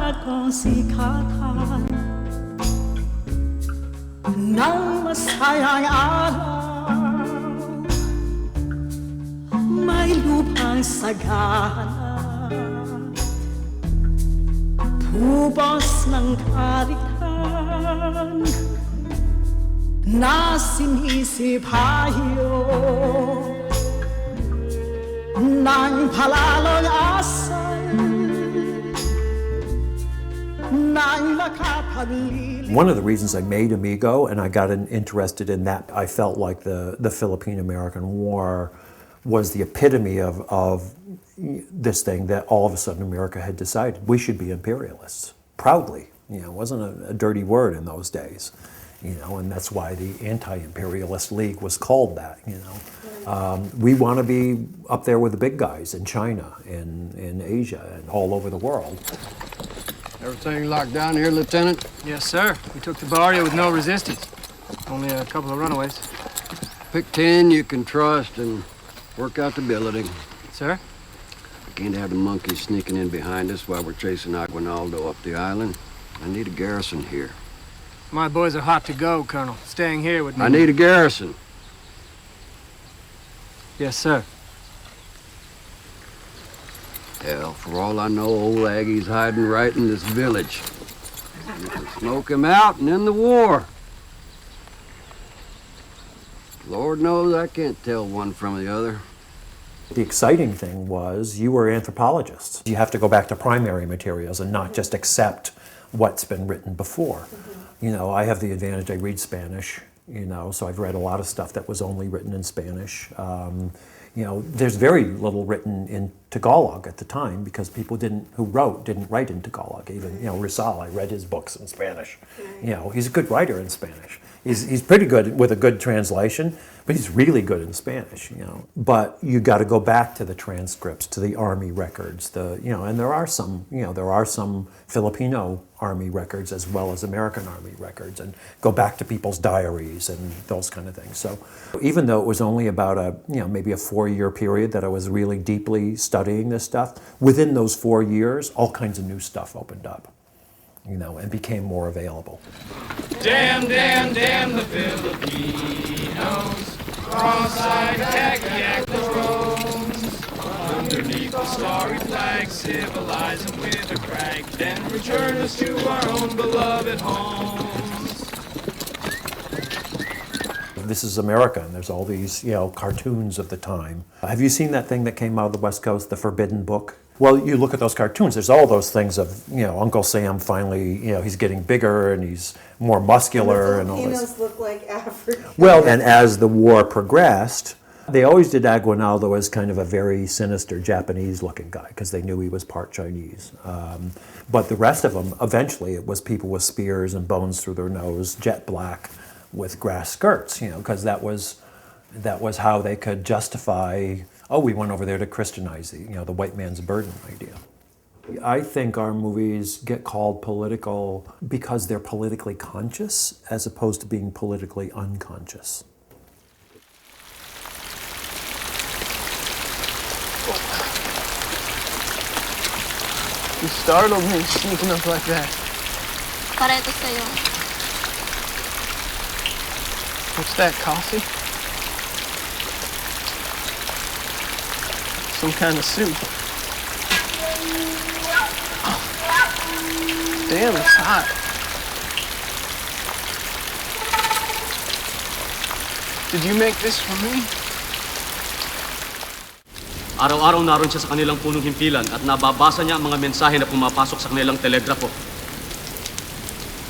akong sikatan ng masayang araw, may lupang sagana, tubos ng kaligtan na sinisipayo ng palalong asal ng makapagliling. One of the reasons I made AMIGO and I got interested in that, I felt like the Philippine-American War was the epitome of this thing that all of a sudden America had decided we should be imperialists, proudly. You know, it wasn't a dirty word in those days. You know, and that's why the Anti-Imperialist League was called that, you know. We want to be up there with the big guys in China, in Asia, and all over the world. Everything locked down here, Lieutenant? Yes, sir. We took the barrio with no resistance. Only a couple of runaways. Pick 10 you can trust and work out the billeting. Sir? We can't have the monkeys sneaking in behind us while we're chasing Aguinaldo up the island. I need a garrison here. My boys are hot to go, Colonel. Staying here with me. I need a garrison. Yes, sir. Hell, for all I know, old Aggie's hiding right in this village. You can smoke him out and end the war. Lord knows I can't tell one from the other. The exciting thing was you were anthropologists. You have to go back to primary materials and not just accept what's been written before. You know, I have the advantage, I read Spanish, you know, so I've read a lot of stuff that was only written in Spanish. You know, there's very little written in Tagalog at the time because people who wrote didn't write in Tagalog. Even, you know, Rizal, I read his books in Spanish. You know, he's a good writer in Spanish. He's pretty good with a good translation, but he's really good in Spanish, you know. But you got to go back to the transcripts, to the Army records, you know, and there are some Filipino Army records as well as American Army records, and go back to people's diaries and those kind of things. So even though it was only about maybe a 4-year period that I was really deeply studying this stuff, within those 4 years, all kinds of new stuff opened up, you know, and became more available. Damn, damn, damn the Filipinos, cross-eyed yak the roams, underneath the starry flag, civilize them with a crack, then return us to our own beloved homes. This is America, and there's all these, you know, cartoons of the time. Have you seen that thing that came out of the West Coast, The Forbidden Book? Well, you look at those cartoons, there's all those things of, you know, Uncle Sam finally, you know, he's getting bigger and he's more muscular and all this. Filipinos look like Africans. Well, and as the war progressed, they always did Aguinaldo as kind of a very sinister Japanese-looking guy because they knew he was part Chinese. But the rest of them, eventually, it was people with spears and bones through their nose, jet black, with grass skirts, you know, because that was how they could justify, oh, we went over there to Christianize the white man's burden idea. I think our movies get called political because they're politically conscious as opposed to being politically unconscious. You startled me sneaking up like that. Para ito sa'yo. What's that, coffee? Some kind of soup. Oh. Damn, it's hot. Did you make this for me? Araw-araw naroon siya sa kanilang punong himpilan at nababasa niya ang mga mensahe na pumapasok sa kanilang telegrafo.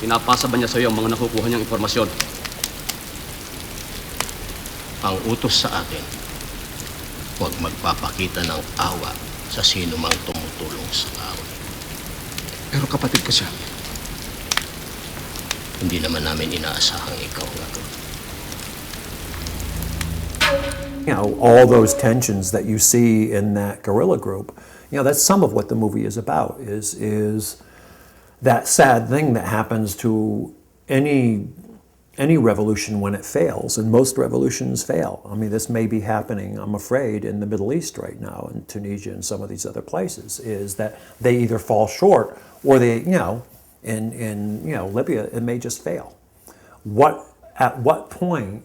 Pinapasa ba niya sa iyo ang mga nakukuha niyang impormasyon? Ang utos sa akin, huwag magpapakita ng awa sa sino mang tumutulong sa away. Pero kapatid ko siya. Hindi naman namin inaasahang ikaw nga to. You know, all those tensions that you see in that guerrilla group, you know, that's some of what the movie is about, is that sad thing that happens to any any revolution when it fails, and most revolutions fail. I mean, this may be happening, I'm afraid, in the Middle East right now, in Tunisia and some of these other places, is that they either fall short or they, in Libya, it may just fail. At what point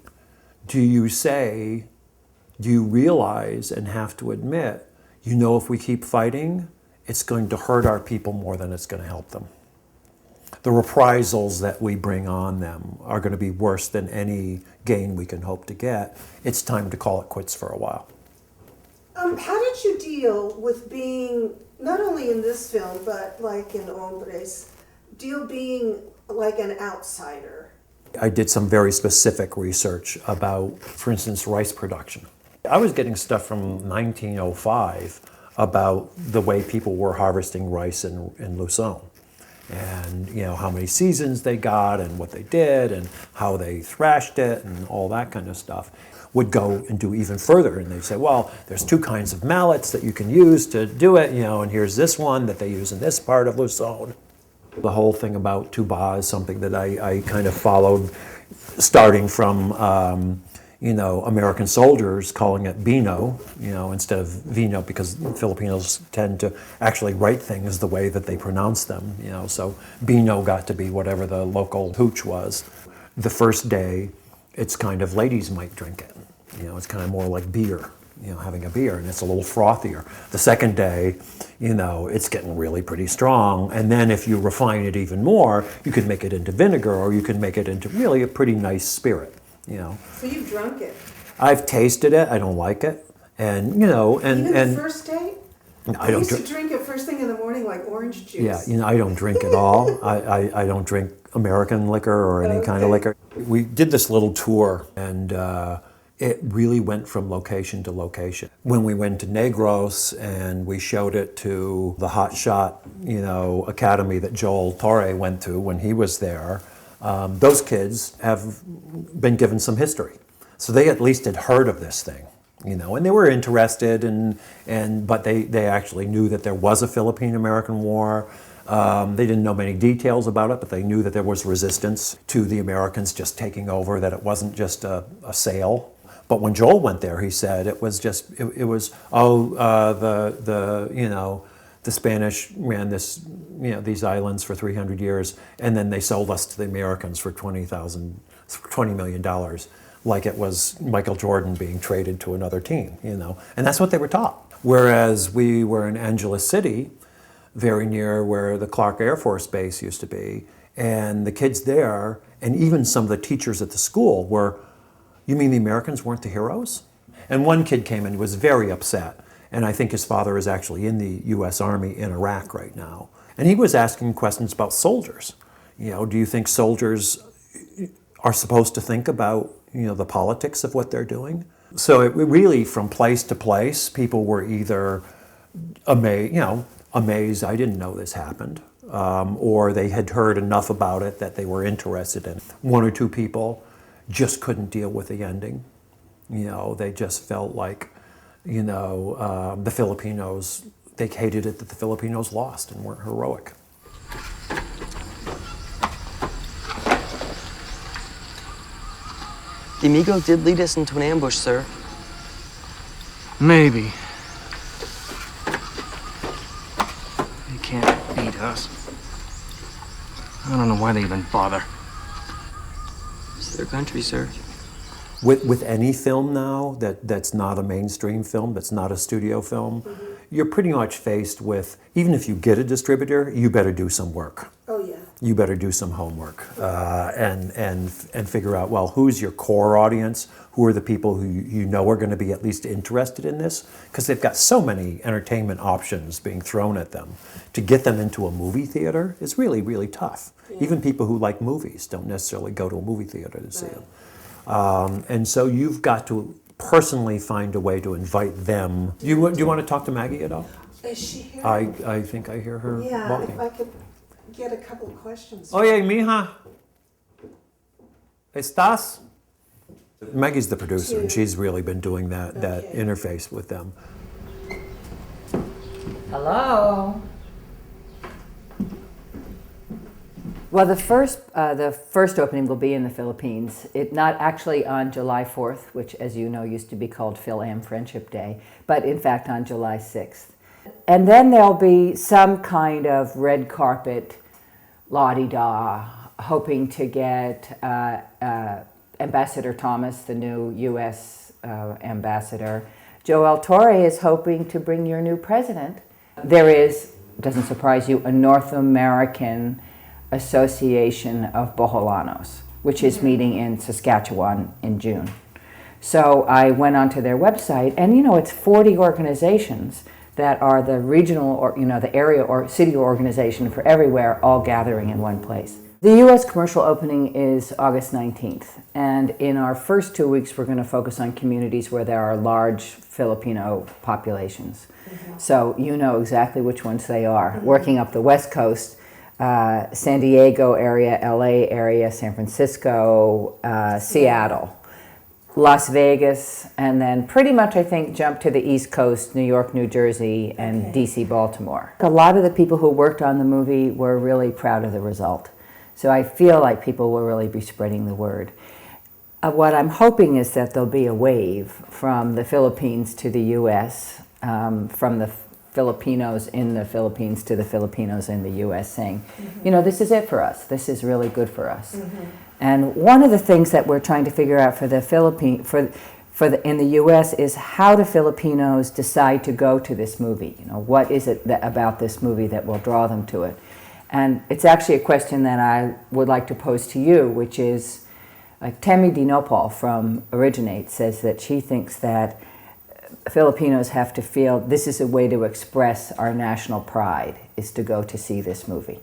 do you realize and have to admit, if we keep fighting, it's going to hurt our people more than it's going to help them. The reprisals that we bring on them are going to be worse than any gain we can hope to get. It's time to call it quits for a while. How did you deal with being, not only in this film, but like in Hombres, being like an outsider? I did some very specific research about, for instance, rice production. I was getting stuff from 1905 about the way people were harvesting rice in Luzon. And how many seasons they got and what they did and how they thrashed it and all that kind of stuff. Would go and do even further, and they'd say, well, there's 2 kinds of mallets that you can use to do it, and here's this one that they use in this part of Luzon. The whole thing about tuba is something that I kind of followed, starting from American soldiers calling it bino, instead of vino, because Filipinos tend to actually write things the way that they pronounce them, so bino got to be whatever the local hooch was. The first day, it's kind of ladies might drink it, it's kind of more like beer, having a beer, and it's a little frothier. The second day, it's getting really pretty strong, and then if you refine it even more, you can make it into vinegar, or you can make it into really a pretty nice spirit. So you've drunk it? I've tasted it. I don't like it, and Even the first day? I don't used to drink it first thing in the morning, like orange juice. Yeah, I don't drink at all. I don't drink American liquor or any kind of liquor. We did this little tour, and it really went from location to location. When we went to Negros and we showed it to the hotshot, academy that Joel Torre went to when he was there. Those kids have been given some history. So they at least had heard of this thing, and they were interested, but they actually knew that there was a Philippine-American War. They didn't know many details about it, but they knew that there was resistance to the Americans just taking over, that it wasn't just a sale. But when Joel went there, he said it was the Spanish ran these islands for 300 years, and then they sold us to the Americans for $20 million, like it was Michael Jordan being traded to another team, and that's what they were taught. Whereas we were in Angeles City, very near where the Clark Air Force Base used to be, and the kids there, and even some of the teachers at the school were, you mean the Americans weren't the heroes? And one kid came in and was very upset. And I think his father is actually in the U.S. Army in Iraq right now. And he was asking questions about soldiers. Do you think soldiers are supposed to think about, the politics of what they're doing? So it really, from place to place, people were either amazed, I didn't know this happened, or they had heard enough about it that they were interested in it. 1 or 2 people just couldn't deal with the ending. They just felt like, the Filipinos, they hated it that the Filipinos lost and weren't heroic. The AMIGO did lead us into an ambush, sir. Maybe. They can't beat us. I don't know why they even bother. It's their country, sir. With any film now that's not a mainstream film, that's not a studio film, you're pretty much faced with, even if you get a distributor, you better do some work. Oh, yeah. You better do some homework and figure out, well, who's your core audience? Who are the people who you know are going to be at least interested in this? Because they've got so many entertainment options being thrown at them. To get them into a movie theater is really, really tough. Yeah. Even people who like movies don't necessarily go to a movie theater to see them. And so you've got to personally find a way to invite them. Do you want to talk to Maggie at all? Is she here? I think I hear her walking. If I could get a couple of questions. Oye, mija. ¿Estás? Maggie's the producer, and she's really been doing that interface with them. Hello? Well, the first opening will be in the Philippines. Not actually on July 4th, which, as you know, used to be called Phil-Am Friendship Day, but in fact on July 6th. And then there'll be some kind of red carpet, la-di-da, hoping to get Ambassador Thomas, the new U.S. ambassador. Joel Torre is hoping to bring your new president. There is, doesn't surprise you, a North American Association of Boholanos, which is meeting in Saskatchewan in June. So I went onto their website, and it's 40 organizations that are the regional or the area or city organization for everywhere, all gathering in one place. The U.S. commercial opening is August 19th, and in our first 2 weeks we're going to focus on communities where there are large Filipino populations. So you know exactly which ones they are. Working up the West Coast, San Diego area, LA area, San Francisco, Seattle, Las Vegas, and then pretty much I think jump to the East Coast, New York, New Jersey, and DC, Baltimore. A lot of the people who worked on the movie were really proud of the result. So I feel like people will really be spreading the word. What I'm hoping is that there'll be a wave from the Philippines to the U.S., from the Filipinos in the Philippines to the Filipinos in the U.S. saying, this is it for us. This is really good for us. And one of the things that we're trying to figure out for the in the U.S. is how do Filipinos decide to go to this movie? What is it about this movie that will draw them to it? And it's actually a question that I would like to pose to you, which is, like Tammy Dinopal from Originate says that she thinks that Filipinos have to feel this is a way to express our national pride, is to go to see this movie.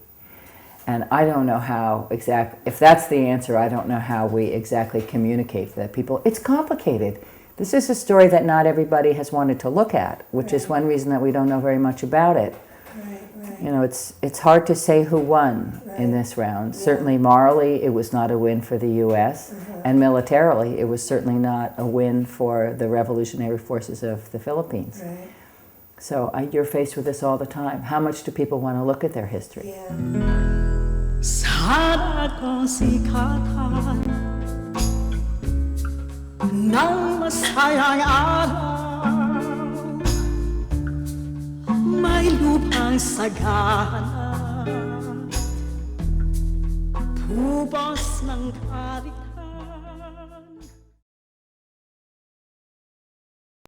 And I don't know how if that's the answer, I don't know how we exactly communicate to that people. It's complicated. This is a story that not everybody has wanted to look at, which is one reason that we don't know very much about it. It's hard to say who won in this round. Yeah. Certainly morally, it was not a win for the U.S., and militarily, it was certainly not a win for the revolutionary forces of the Philippines. Right. So you're faced with this all the time. How much do people want to look at their history? May lupang sagana, tubos ng kalikha.